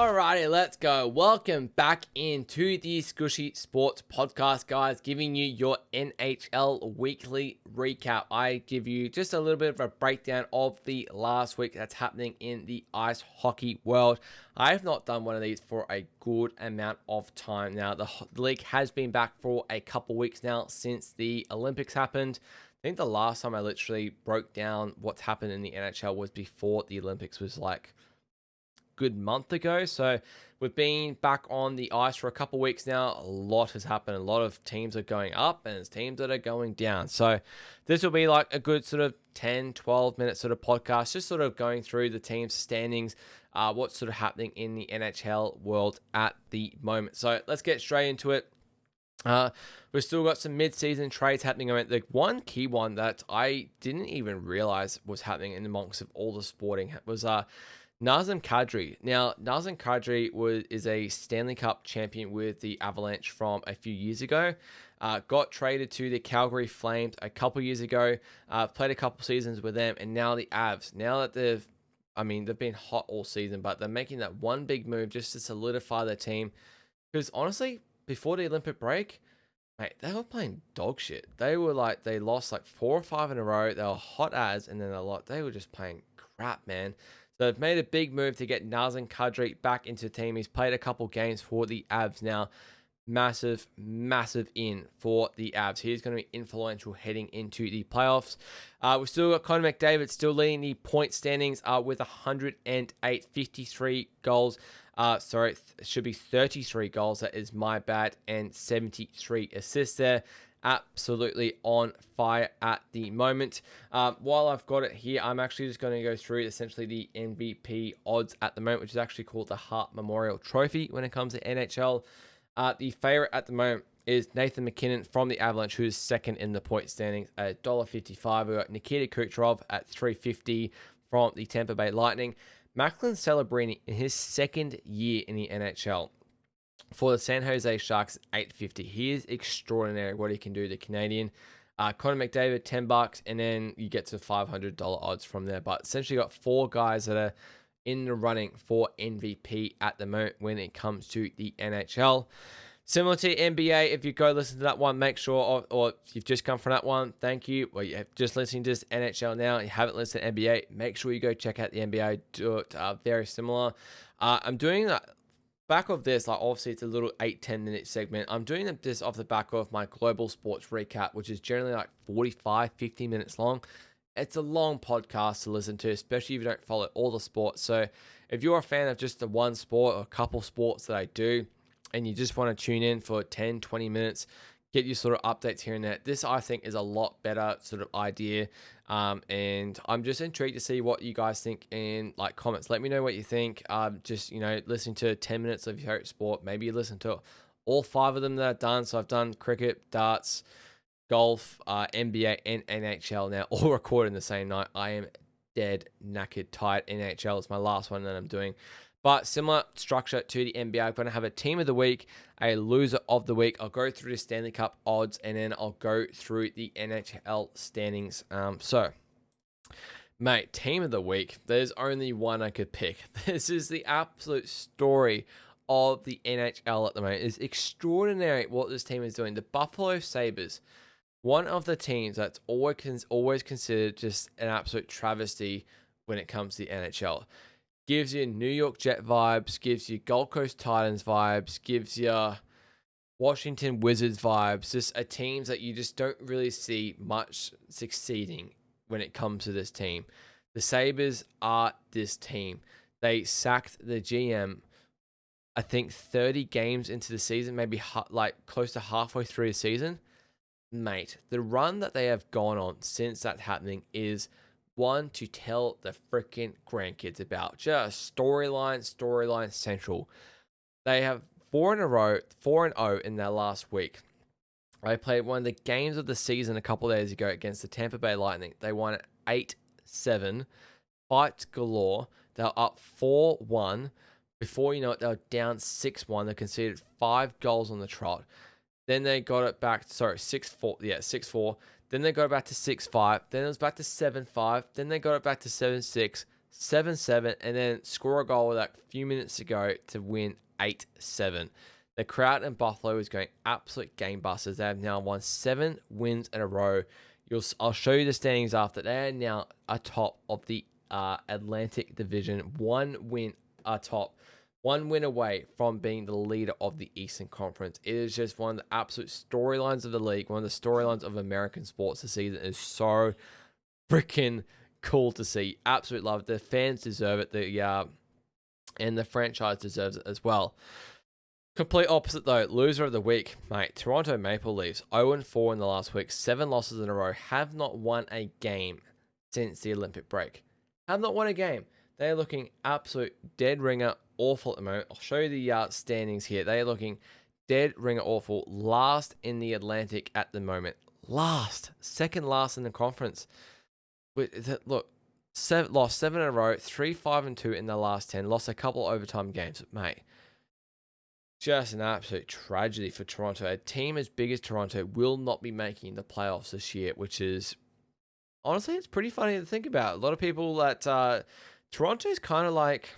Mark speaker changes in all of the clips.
Speaker 1: Alrighty, let's go. Welcome back into the Skooshi Sports Podcast, guys, giving you your NHL weekly recap. I give you just a little bit of a breakdown of the last week that's happening in the ice hockey world. I have not done one of these for a good amount of time now. The league has been back for a couple weeks now since the Olympics happened. I think the last time I literally broke down what's happened in the NHL was before the Olympics, was like good month ago. So we've been back on the ice for a couple weeks now. A lot has happened. A lot of teams are going up and there's teams that are going down. So this will be like a good sort of 10-12 minute sort of podcast, just sort of going through the team's standings, what's sort of happening in the NHL world at the moment. So let's get straight into it. We've still got some mid-season trades happening. The one key one that I didn't even realize was happening in amongst of all the sporting was Nazem Kadri. Now, Nazem Kadri is a Stanley Cup champion with the Avalanche from a few years ago. Got traded to the Calgary Flames a couple years ago. Played a couple seasons with them, and now the Avs. Now that they've been hot all season, but they're making that one big move just to solidify their team. Because honestly, before the Olympic break, mate, they were playing dog shit. They lost like 4 or 5 in a row. They were hot as, and then they were just playing crap, man. So they've made a big move to get Nazem Kadri back into the team. He's played a couple games for the Avs now. Massive in for the Avs. He's going to be influential heading into the playoffs. We've still got Connor McDavid still leading the point standings with 108, 53 goals. It should be 33 goals. That is my bad. And 73 assists there. Absolutely on fire at the moment. While I've got it here, I'm actually just going to go through essentially the MVP odds at the moment, which is actually called the Hart Memorial Trophy when it comes to NHL. The favorite at the moment is Nathan MacKinnon from the Avalanche, who's second in the point standings at $1.55. We've got Nikita Kucherov at $3.50 from the Tampa Bay Lightning. Macklin Celebrini in his second year in the NHL. For the San Jose Sharks, $8.50. He is extraordinary what he can do, the Canadian. Connor McDavid, $10, and then you get to $500 odds from there. But essentially got 4 guys that are in the running for MVP at the moment when it comes to the NHL. Similar to NBA, if you go listen to that one, make sure, or if you've just come from that one, thank you. Well, you're just listening to this NHL now, you haven't listened to NBA, make sure you go check out the NBA. Do it very similar. I'm doing that. Back of this, like obviously it's a little 8-10 minute segment. I'm doing this off the back of my global sports recap, which is generally like 45-50 minutes long. It's a long podcast to listen to, especially if you don't follow all the sports. So if you're a fan of just the one sport or a couple sports that I do, and you just want to tune in for 10-20 minutes, get your sort of updates here and there, this I think is a lot better sort of idea. And I'm just intrigued to see what you guys think in like comments. Let me know what you think. Just, listening to 10 minutes of your favorite sport. Maybe you listen to all 5 of them that I've done. So I've done cricket, darts, golf, NBA, and NHL now, all recorded in the same night. I am dead, knackered, tired. NHL is my last one that I'm doing. But similar structure to the NBA. I'm going to have a team of the week, a loser of the week. I'll go through the Stanley Cup odds, and then I'll go through the NHL standings. Mate, team of the week. There's only one I could pick. This is the absolute story of the NHL at the moment. It's extraordinary what this team is doing. The Buffalo Sabres, one of the teams that's always considered just an absolute travesty when it comes to the NHL. Gives you New York Jet vibes, gives you Gold Coast Titans vibes, gives you Washington Wizards vibes. Just a team that you just don't really see much succeeding when it comes to this team. The Sabres are this team. They sacked the GM, I think 30 games into the season, maybe like close to halfway through the season. Mate, the run that they have gone on since that's happening is one to tell the freaking grandkids about. Just storyline central. They have 4 in a row, 4-0 in their last week. They played one of the games of the season a couple of days ago against the Tampa Bay Lightning. They won it 8-7, fights galore. They were up 4-1. Before you know it, they were down 6-1. They conceded 5 goals on the trot. Then they got it back, 6-4. Yeah, 6-4. Then they got it back to 6-5. Then it was back to 7-5. Then they got it back to 7-6, 7-7, and then score a goal like a few minutes ago to win 8-7. The crowd in Buffalo is going absolute gangbusters. They have now won 7 wins in a row. I'll show you the standings after. They are now atop of the Atlantic Division. 1 win atop. 1 win away from being the leader of the Eastern Conference. It is just one of the absolute storylines of the league. One of the storylines of American sports this season. Is so freaking cool to see. Absolutely love it. The fans deserve it. And the franchise deserves it as well. Complete opposite though. Loser of the week, mate. Toronto Maple Leafs 0-4 in the last week. 7 losses in a row. Have not won a game since the Olympic break. Have not won a game. They're looking absolute dead ringer awful at the moment. I'll show you the standings here. They're looking dead ringer awful. Last in the Atlantic at the moment. Second last in the conference. Look, lost 7 in a row. 3-5-2 in the last 10. Lost a couple overtime games, mate. Just an absolute tragedy for Toronto. A team as big as Toronto will not be making the playoffs this year, which is, honestly, it's pretty funny to think about. A lot of people that Toronto is kind of like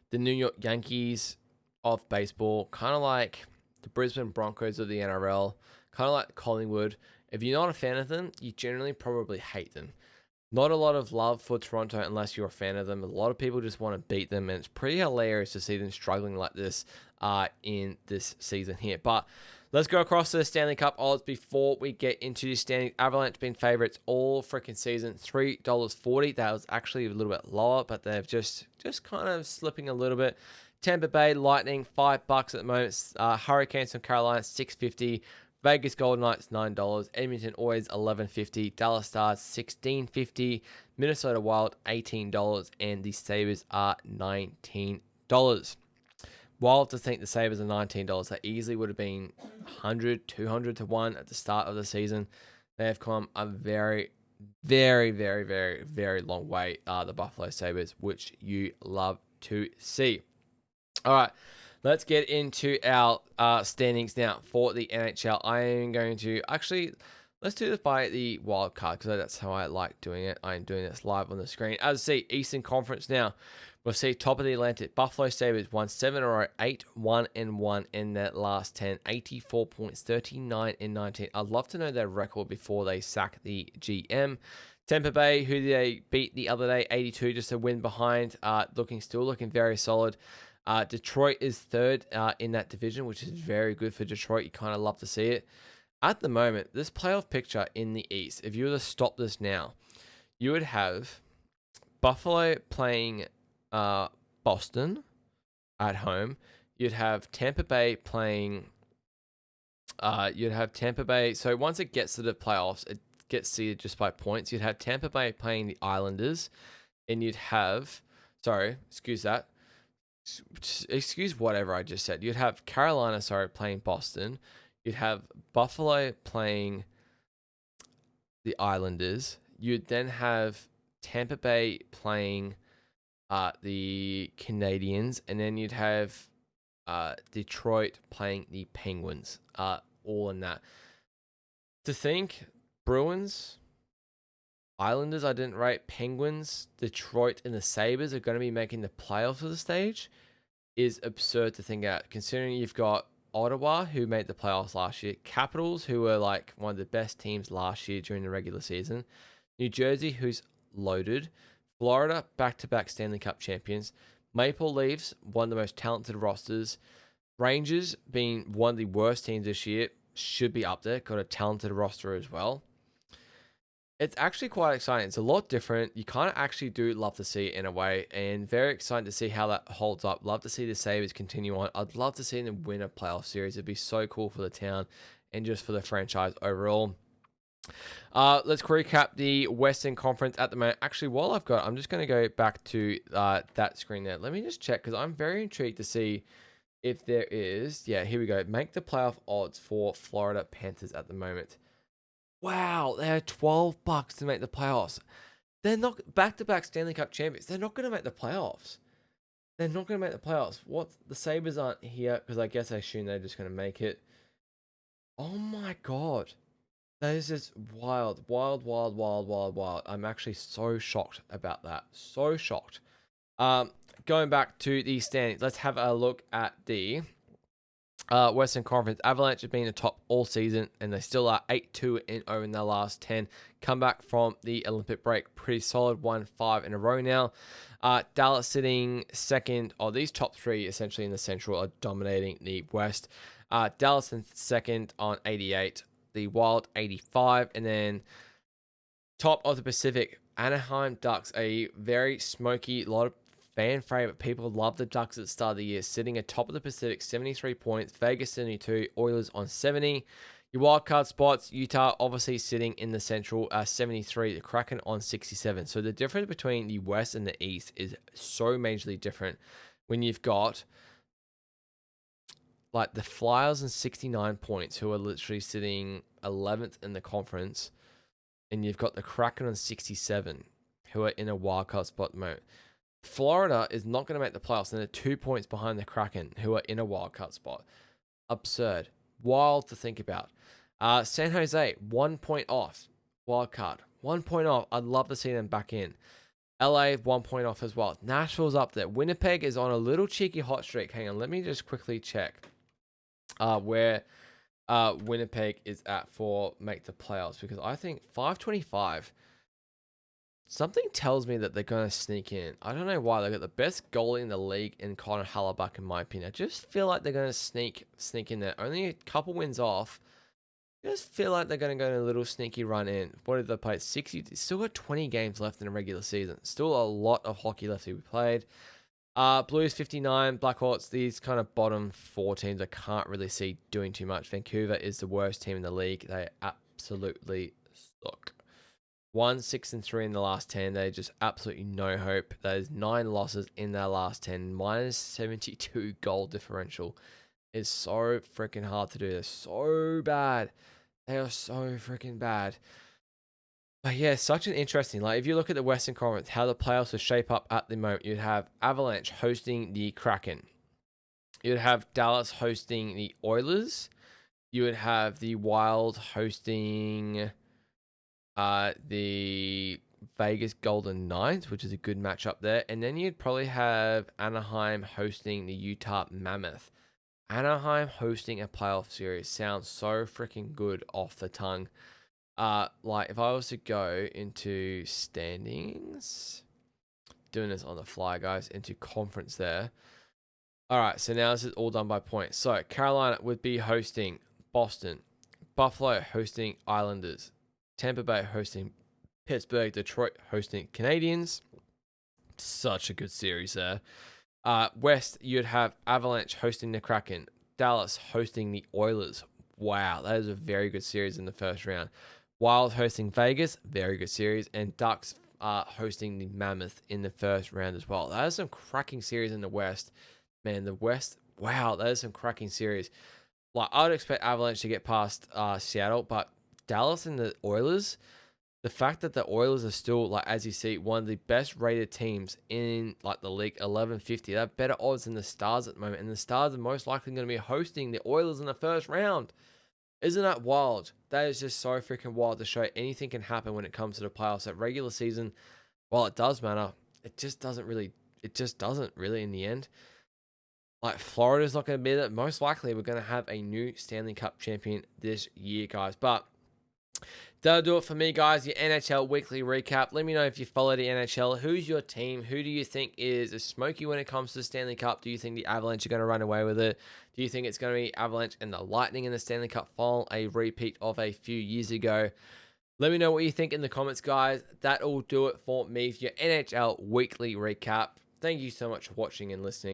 Speaker 1: the New York Yankees of baseball, kind of like the Brisbane Broncos of the NRL, kind of like Collingwood. If you're not a fan of them, you generally probably hate them. Not a lot of love for Toronto unless you're a fan of them. A lot of people just want to beat them, and it's pretty hilarious to see them struggling like this in this season here. But let's go across to the Stanley Cup odds before we get into the standings. Avalanche been favorites all freaking season, $3.40. That was actually a little bit lower, but they've just kind of slipping a little bit. Tampa Bay Lightning $5 at the moment. Hurricanes from Carolina $6.50. Vegas Golden Knights $9, Edmonton Oilers $11.50, Dallas Stars $16.50, Minnesota Wild $18, and the Sabres are $19. Wild to think the Sabres are $19. They easily would have been 100, 200 to 1 at the start of the season. They have come a very, very, very, very, very long way, the Buffalo Sabres, which you love to see. All right. Let's get into our standings now for the NHL. I am going to let's do this by the wild card because that's how I like doing it. I am doing this live on the screen. As you see, Eastern Conference now. We'll see top of the Atlantic. Buffalo Sabres won 7 in a row, 8-1-1 in their last 10, 84 points, 39-19. I'd love to know their record before they sack the GM. Tampa Bay, who they beat the other day, 82, just a win behind, still looking very solid. Detroit is third in that division, which is very good for Detroit. You kind of love to see it. At the moment, this playoff picture in the East, if you were to stop this now, you would have Buffalo playing Boston at home. You'd have Tampa Bay playing... So once it gets to the playoffs, it gets seeded just by points. You'd have Tampa Bay playing the Islanders. And you'd have... Sorry, excuse that. Excuse whatever I just said. You'd have Carolina, playing Boston. You'd have Buffalo playing the Islanders. You'd then have Tampa Bay playing the Canadiens, and then you'd have Detroit playing the Penguins. All in that. To think Bruins, Islanders, I didn't rate. Penguins, Detroit, and the Sabres are going to be making the playoffs of the stage is absurd to think out, considering you've got Ottawa, who made the playoffs last year, Capitals, who were like one of the best teams last year during the regular season, New Jersey, who's loaded, Florida, back-to-back Stanley Cup champions, Maple Leafs, one of the most talented rosters, Rangers, being one of the worst teams this year, should be up there, got a talented roster as well. It's actually quite exciting. It's a lot different. You kind of actually do love to see it in a way, and very excited to see how that holds up. Love to see the Sabres continue on. I'd love to see them win a playoff series. It'd be so cool for the town and just for the franchise overall. Let's recap the Western Conference at the moment. Actually, I'm just going to go back to that screen there. Let me just check because I'm very intrigued to see if there is. Yeah, here we go. Make the playoff odds for Florida Panthers at the moment. Wow, they are $12 to make the playoffs. They're not back-to-back Stanley Cup champions. They're not going to make the playoffs. What? The Sabres aren't here because I guess I assume they're just going to make it. Oh my God. That is just wild, wild, wild, wild, wild, wild. I'm actually so shocked about that. So shocked. Um, Going back to the standings, let's have a look at the Western Conference. Avalanche have been the top all season, and they still are 8-2-0 in their last 10. Come back from the Olympic break, pretty solid, 1-5 in a row now. Dallas sitting second. These top three essentially in the Central are dominating the West. Dallas in second on 88, the Wild 85, and then top of the Pacific, Anaheim Ducks, a very smoky, lot of fan favorite. People love the Ducks at the start of the year, sitting atop of the Pacific, 73 points, Vegas 72, Oilers on 70. Your wildcard spots, Utah obviously sitting in the Central, 73, the Kraken on 67. So the difference between the West and the East is so majorly different when you've got like the Flyers on 69 points, who are literally sitting 11th in the conference, and you've got the Kraken on 67, who are in a wildcard spot mode. Florida is not going to make the playoffs, and they're 2 points behind the Kraken, who are in a wildcard spot. Absurd. Wild to think about. San Jose, 1 point off. Wildcard. 1 point off. I'd love to see them back in. LA, 1 point off as well. Nashville's up there. Winnipeg is on a little cheeky hot streak. Hang on, let me just quickly check where Winnipeg is at for make the playoffs, because I think 525... something tells me that they're going to sneak in. I don't know why. They've got the best goalie in the league in Connor Hellebuyck, in my opinion. I just feel like they're going to sneak in there. Only a couple wins off. Just feel like they're going to go on a little sneaky run in. What did they play? 60. Still got 20 games left in a regular season. Still a lot of hockey left to be played. Blues 59, Blackhawks, these kind of bottom four teams I can't really see doing too much. Vancouver is the worst team in the league. They absolutely suck. 1-6-3 in the last 10. They just absolutely no hope. There's 9 losses in their last 10. Minus 72 goal differential is so freaking hard to do. They're so bad. They are so freaking bad. But yeah, such an interesting. Like, if you look at the Western Conference, how the playoffs will shape up at the moment, you'd have Avalanche hosting the Kraken. You'd have Dallas hosting the Oilers. You would have the Wild hosting the Vegas Golden Knights, which is a good matchup there. And then you'd probably have Anaheim hosting the Utah Mammoth. Anaheim hosting a playoff series sounds so freaking good off the tongue. Like, if I was to go into standings, doing this on the fly, guys, into conference there. All right, so now this is all done by points. So Carolina would be hosting Boston, Buffalo hosting Islanders, Tampa Bay hosting Pittsburgh, Detroit hosting Canadians. Such a good series there. West, you'd have Avalanche hosting the Kraken, Dallas hosting the Oilers. Wow, that is a very good series in the first round. Wild hosting Vegas, very good series, and Ducks hosting the Mammoth in the first round as well. That is some cracking series in the West. Man, the West, wow, that is some cracking series. Like, I would expect Avalanche to get past Seattle, but Dallas and the Oilers, the fact that the Oilers are still, like, as you see, one of the best rated teams in, like, the league, 1150. They have better odds than the Stars at the moment, and the Stars are most likely going to be hosting the Oilers in the first round. Isn't that wild? That is just so freaking wild to show anything can happen when it comes to the playoffs. That regular season, while it does matter, it just doesn't really in the end. Like, Florida's not going to be there. Most likely, we're going to have a new Stanley Cup champion this year, guys. But that'll do it for me, guys. Your NHL weekly recap. Let me know if you follow the NHL. Who's your team? Who do you think is a smoky when it comes to the Stanley Cup? Do you think the Avalanche are going to run away with it? Do you think it's going to be Avalanche and the Lightning in the Stanley Cup final, a repeat of a few years ago? Let me know what you think in the comments, guys. That'll do it for me for your NHL weekly recap. Thank you so much for watching and listening.